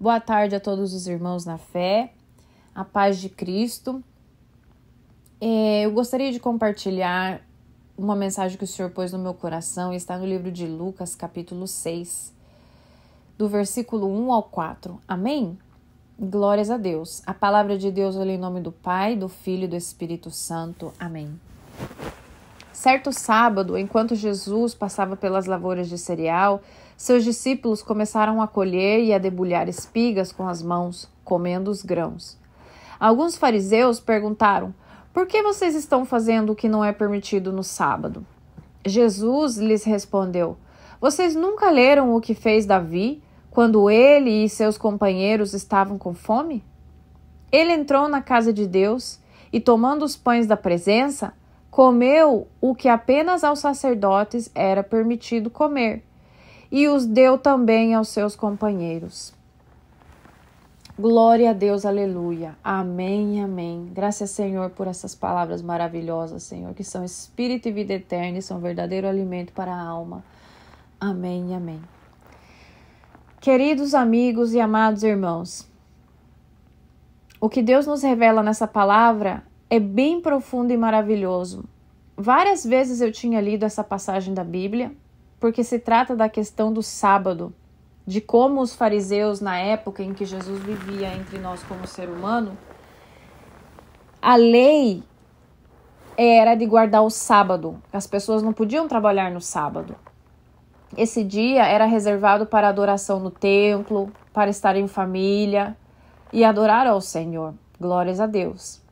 Boa tarde a todos os irmãos na fé, a paz de Cristo. Eu gostaria de compartilhar uma mensagem que o Senhor pôs no meu coração e está no livro de Lucas, capítulo 6, do versículo 1 ao 4. Amém? Glórias a Deus. A palavra de Deus eu leio em nome do Pai, do Filho e do Espírito Santo. Amém. Certo sábado, enquanto Jesus passava pelas lavouras de cereal, seus discípulos começaram a colher e a debulhar espigas com as mãos, comendo os grãos. Alguns fariseus perguntaram: por que vocês estão fazendo o que não é permitido no sábado? Jesus lhes respondeu: vocês nunca leram o que fez Davi quando ele e seus companheiros estavam com fome? Ele entrou na casa de Deus e, tomando os pães da presença, comeu o que apenas aos sacerdotes era permitido comer, e os deu também aos seus companheiros. Glória a Deus, aleluia. Amém, amém. Graças, Senhor, por essas palavras maravilhosas, Senhor, que são espírito e vida eterna e são verdadeiro alimento para a alma. Amém, amém. Queridos amigos e amados irmãos, o que Deus nos revela nessa palavra é bem profundo e maravilhoso. Várias vezes eu tinha lido essa passagem da Bíblia, porque se trata da questão do sábado, de como os fariseus, na época em que Jesus vivia entre nós como ser humano, a lei era de guardar o sábado. As pessoas não podiam trabalhar no sábado. Esse dia era reservado para adoração no templo, para estar em família e adorar ao Senhor. Glórias a Deus.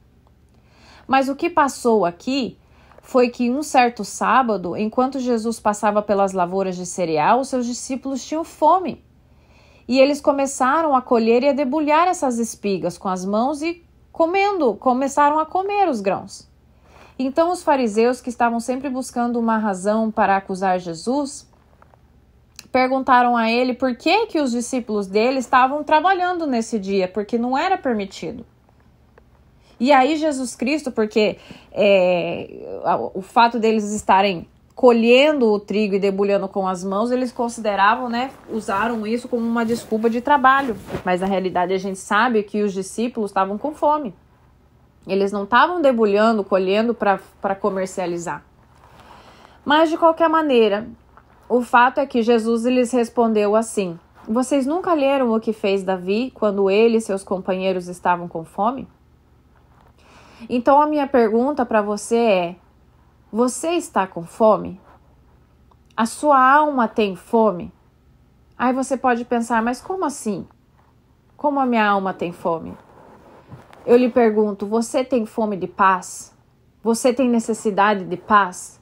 Mas o que passou aqui foi que um certo sábado, enquanto Jesus passava pelas lavouras de cereal, os seus discípulos tinham fome. E eles começaram a colher e a debulhar essas espigas com as mãos e começaram a comer os grãos. Então os fariseus, que estavam sempre buscando uma razão para acusar Jesus, perguntaram a ele por que os discípulos dele estavam trabalhando nesse dia, porque não era permitido. E aí Jesus Cristo, porque o fato deles estarem colhendo o trigo e debulhando com as mãos, eles consideravam, usaram isso como uma desculpa de trabalho. Mas na realidade a gente sabe que os discípulos estavam com fome. Eles não estavam debulhando, colhendo para comercializar. Mas de qualquer maneira, o fato é que Jesus lhes respondeu assim: vocês nunca leram o que fez Davi quando ele e seus companheiros estavam com fome? Então a minha pergunta para você é: você está com fome? A sua alma tem fome? Aí você pode pensar, mas como assim? Como a minha alma tem fome? Eu lhe pergunto, você tem fome de paz? Você tem necessidade de paz?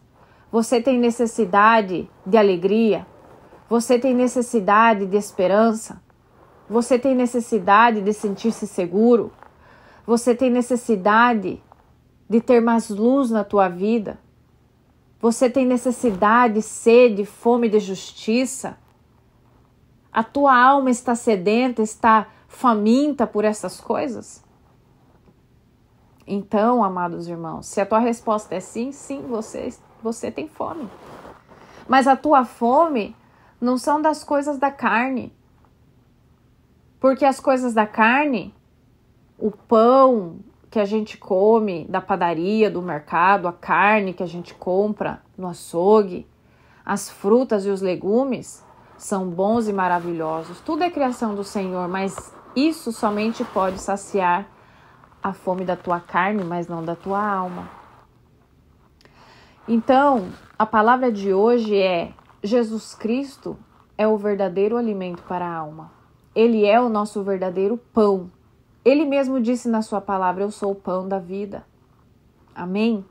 Você tem necessidade de alegria? Você tem necessidade de esperança? Você tem necessidade de sentir-se seguro? Você tem necessidade de ter mais luz na tua vida? Você tem necessidade, sede, fome de justiça? A tua alma está sedenta, está faminta por essas coisas? Então, amados irmãos, se a tua resposta é sim, você tem fome. Mas a tua fome não são das coisas da carne. Porque as coisas da carne, o pão que a gente come da padaria, do mercado, a carne que a gente compra no açougue, as frutas e os legumes são bons e maravilhosos. Tudo é criação do Senhor, mas isso somente pode saciar a fome da tua carne, mas não da tua alma. Então, a palavra de hoje é: Jesus Cristo é o verdadeiro alimento para a alma. Ele é o nosso verdadeiro pão. Ele mesmo disse na sua palavra: eu sou o pão da vida. Amém?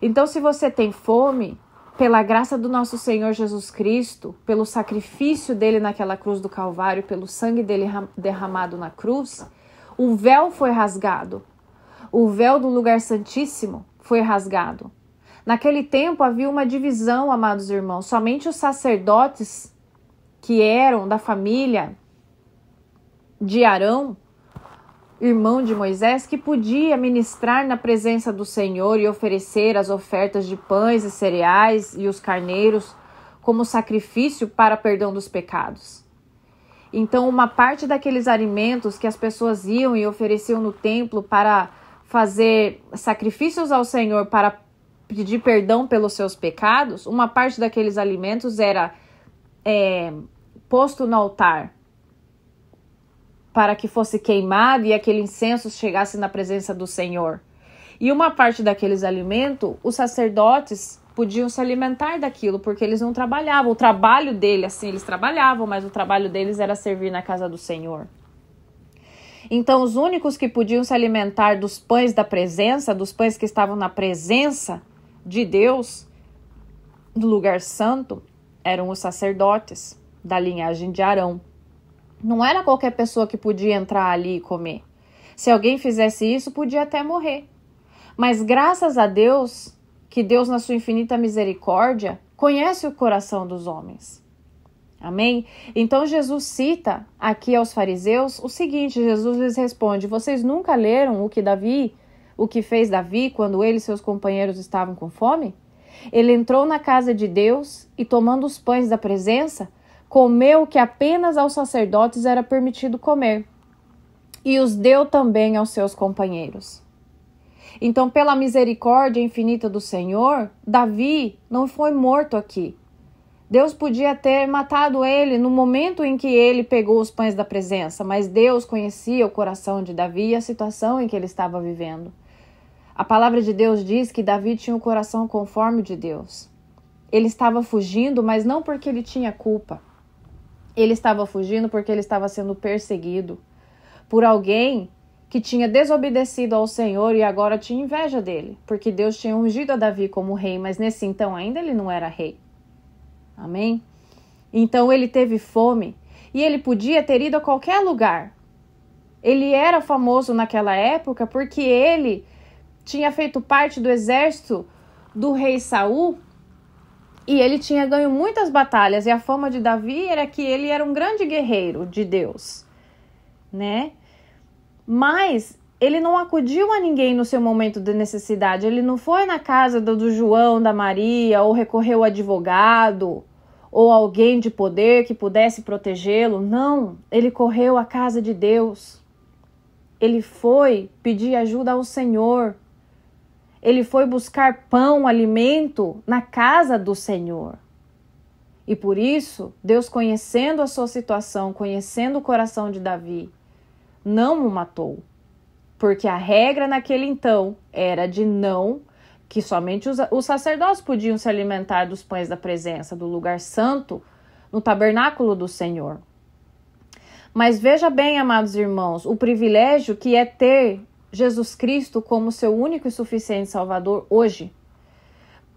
Então, se você tem fome, pela graça do nosso Senhor Jesus Cristo, pelo sacrifício dele naquela cruz do Calvário, pelo sangue dele derramado na cruz, o véu foi rasgado. O véu do lugar santíssimo foi rasgado. Naquele tempo havia uma divisão, amados irmãos. Somente os sacerdotes que eram da família de Arão, irmão de Moisés, que podia ministrar na presença do Senhor e oferecer as ofertas de pães e cereais e os carneiros como sacrifício para perdão dos pecados. Então, uma parte daqueles alimentos que as pessoas iam e ofereciam no templo para fazer sacrifícios ao Senhor, para pedir perdão pelos seus pecados, uma parte daqueles alimentos era posto no altar para que fosse queimado e aquele incenso chegasse na presença do Senhor. E uma parte daqueles alimentos, os sacerdotes podiam se alimentar daquilo, porque eles não trabalhavam. O trabalho deles, assim, eles trabalhavam, mas o trabalho deles era servir na casa do Senhor. Então, os únicos que podiam se alimentar dos pães da presença, dos pães que estavam na presença de Deus, do lugar santo, eram os sacerdotes da linhagem de Arão. Não era qualquer pessoa que podia entrar ali e comer. Se alguém fizesse isso, podia até morrer. Mas graças a Deus, que Deus na sua infinita misericórdia conhece o coração dos homens. Amém? Então Jesus cita aqui aos fariseus o seguinte, Jesus lhes responde, vocês nunca leram o que fez Davi quando ele e seus companheiros estavam com fome? Ele entrou na casa de Deus e tomando os pães da presença, comeu o que apenas aos sacerdotes era permitido comer e os deu também aos seus companheiros. Então, pela misericórdia infinita do Senhor, Davi não foi morto aqui. Deus podia ter matado ele no momento em que ele pegou os pães da presença, mas Deus conhecia o coração de Davi e a situação em que ele estava vivendo. A palavra de Deus diz que Davi tinha o coração conforme o de Deus. Ele estava fugindo, mas não porque ele tinha culpa. Ele estava fugindo porque ele estava sendo perseguido por alguém que tinha desobedecido ao Senhor e agora tinha inveja dele, porque Deus tinha ungido a Davi como rei, mas nesse então ainda ele não era rei. Amém? Então ele teve fome e ele podia ter ido a qualquer lugar. Ele era famoso naquela época porque ele tinha feito parte do exército do rei Saul e ele tinha ganho muitas batalhas e a fama de Davi era que ele era um grande guerreiro de Deus, né? Mas ele não acudiu a ninguém no seu momento de necessidade. Ele não foi na casa do João, da Maria, ou recorreu ao advogado, ou alguém de poder que pudesse protegê-lo. Não, ele correu à casa de Deus. Ele foi pedir ajuda ao Senhor. Ele foi buscar pão, alimento na casa do Senhor. E por isso, Deus, conhecendo a sua situação, conhecendo o coração de Davi, não o matou, porque a regra naquele então era de não, que somente os sacerdotes podiam se alimentar dos pães da presença, do lugar santo, no tabernáculo do Senhor. Mas veja bem, amados irmãos, o privilégio que é ter Jesus Cristo como seu único e suficiente Salvador hoje.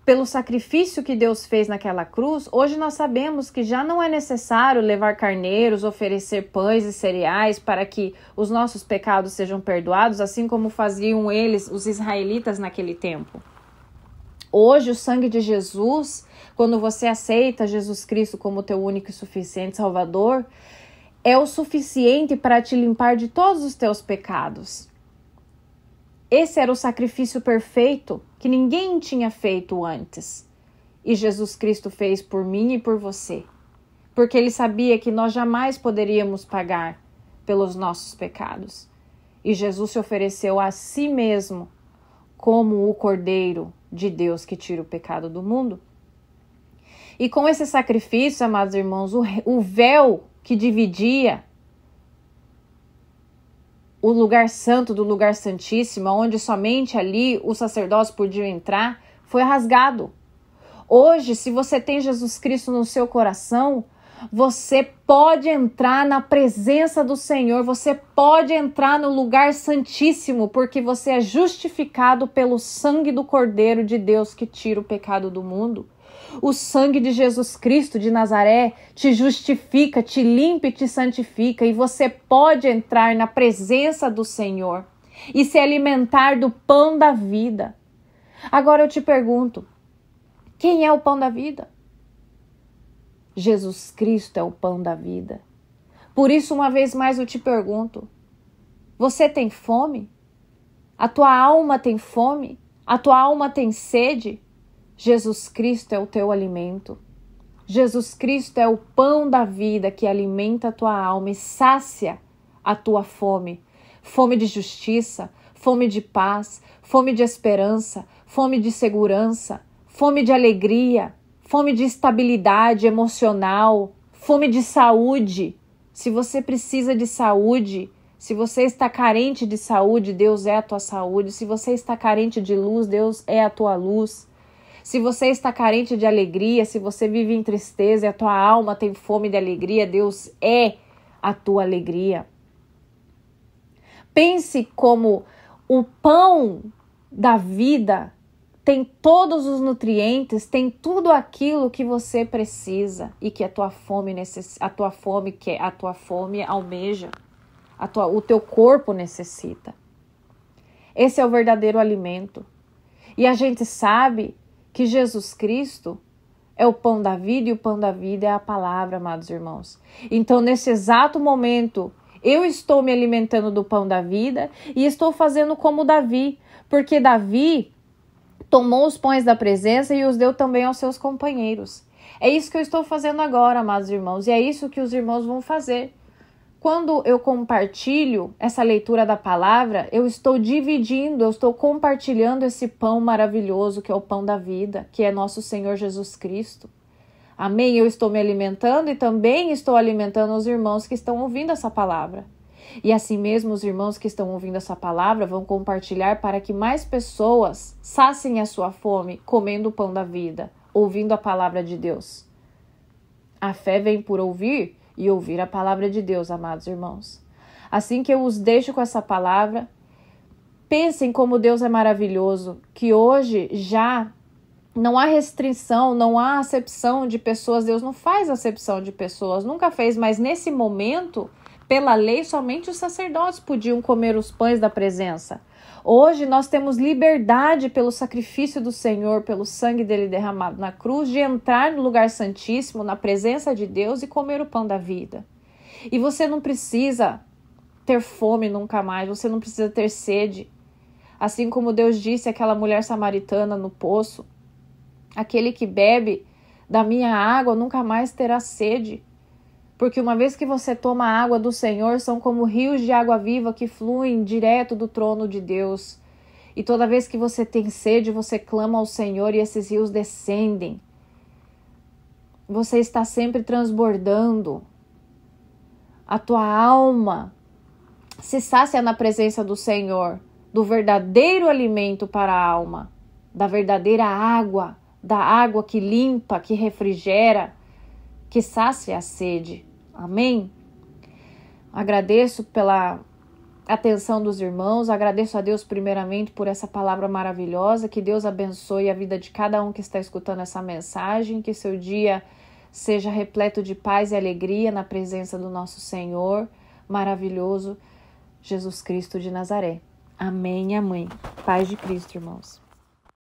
Pelo sacrifício que Deus fez naquela cruz, hoje nós sabemos que já não é necessário levar carneiros, oferecer pães e cereais para que os nossos pecados sejam perdoados, assim como faziam eles, os israelitas, naquele tempo. Hoje, o sangue de Jesus, quando você aceita Jesus Cristo como teu único e suficiente Salvador, é o suficiente para te limpar de todos os teus pecados. Esse era o sacrifício perfeito que ninguém tinha feito antes. E Jesus Cristo fez por mim e por você. Porque ele sabia que nós jamais poderíamos pagar pelos nossos pecados. E Jesus se ofereceu a si mesmo como o Cordeiro de Deus que tira o pecado do mundo. E com esse sacrifício, amados irmãos, o véu que dividia o lugar santo do lugar santíssimo, onde somente ali os sacerdotes podiam entrar, foi rasgado. Hoje, se você tem Jesus Cristo no seu coração, você pode entrar na presença do Senhor, você pode entrar no lugar santíssimo, porque você é justificado pelo sangue do Cordeiro de Deus que tira o pecado do mundo. O sangue de Jesus Cristo de Nazaré te justifica, te limpa e te santifica, e você pode entrar na presença do Senhor e se alimentar do pão da vida. Agora eu te pergunto, quem é o pão da vida? Jesus Cristo é o pão da vida. Por isso, uma vez mais eu te pergunto, você tem fome? A tua alma tem fome? A tua alma tem sede? Jesus Cristo é o teu alimento. Jesus Cristo é o pão da vida que alimenta a tua alma e sacia a tua fome. Fome de justiça, fome de paz, fome de esperança, fome de segurança, fome de alegria, fome de estabilidade emocional, fome de saúde. Se você precisa de saúde, se você está carente de saúde, Deus é a tua saúde. Se você está carente de luz, Deus é a tua luz. Se você está carente de alegria, se você vive em tristeza e a tua alma tem fome de alegria, Deus é a tua alegria. Pense como o pão da vida tem todos os nutrientes, tem tudo aquilo que você precisa e que a tua fome almeja, o teu corpo necessita. Esse é o verdadeiro alimento. E a gente sabe que Jesus Cristo é o pão da vida e o pão da vida é a palavra, amados irmãos. Então, nesse exato momento, eu estou me alimentando do pão da vida e estou fazendo como Davi, porque Davi tomou os pães da presença e os deu também aos seus companheiros. É isso que eu estou fazendo agora, amados irmãos, e é isso que os irmãos vão fazer. Quando eu compartilho essa leitura da palavra, eu estou dividindo, eu estou compartilhando esse pão maravilhoso que é o pão da vida, que é nosso Senhor Jesus Cristo. Amém? Eu estou me alimentando e também estou alimentando os irmãos que estão ouvindo essa palavra. E assim mesmo os irmãos que estão ouvindo essa palavra vão compartilhar para que mais pessoas saciem a sua fome comendo o pão da vida, ouvindo a palavra de Deus. A fé vem por ouvir e ouvir a palavra de Deus, amados irmãos. Assim que eu os deixo com essa palavra, pensem como Deus é maravilhoso, que hoje já não há restrição, não há acepção de pessoas. Deus não faz acepção de pessoas, nunca fez, mas nesse momento, pela lei, somente os sacerdotes podiam comer os pães da presença. Hoje nós temos liberdade pelo sacrifício do Senhor, pelo sangue dele derramado na cruz, de entrar no lugar santíssimo, na presença de Deus e comer o pão da vida. E você não precisa ter fome nunca mais, você não precisa ter sede. Assim como Deus disse àquela mulher samaritana no poço, aquele que bebe da minha água nunca mais terá sede. Porque uma vez que você toma a água do Senhor, são como rios de água viva que fluem direto do trono de Deus. E toda vez que você tem sede, você clama ao Senhor e esses rios descendem. Você está sempre transbordando. A tua alma se sacia na presença do Senhor, do verdadeiro alimento para a alma, da verdadeira água, da água que limpa, que refrigera, que sacia a sede. Amém? Agradeço pela atenção dos irmãos, agradeço a Deus primeiramente por essa palavra maravilhosa, que Deus abençoe a vida de cada um que está escutando essa mensagem, que seu dia seja repleto de paz e alegria na presença do nosso Senhor maravilhoso, Jesus Cristo de Nazaré. Amém e amém. Paz de Cristo, irmãos.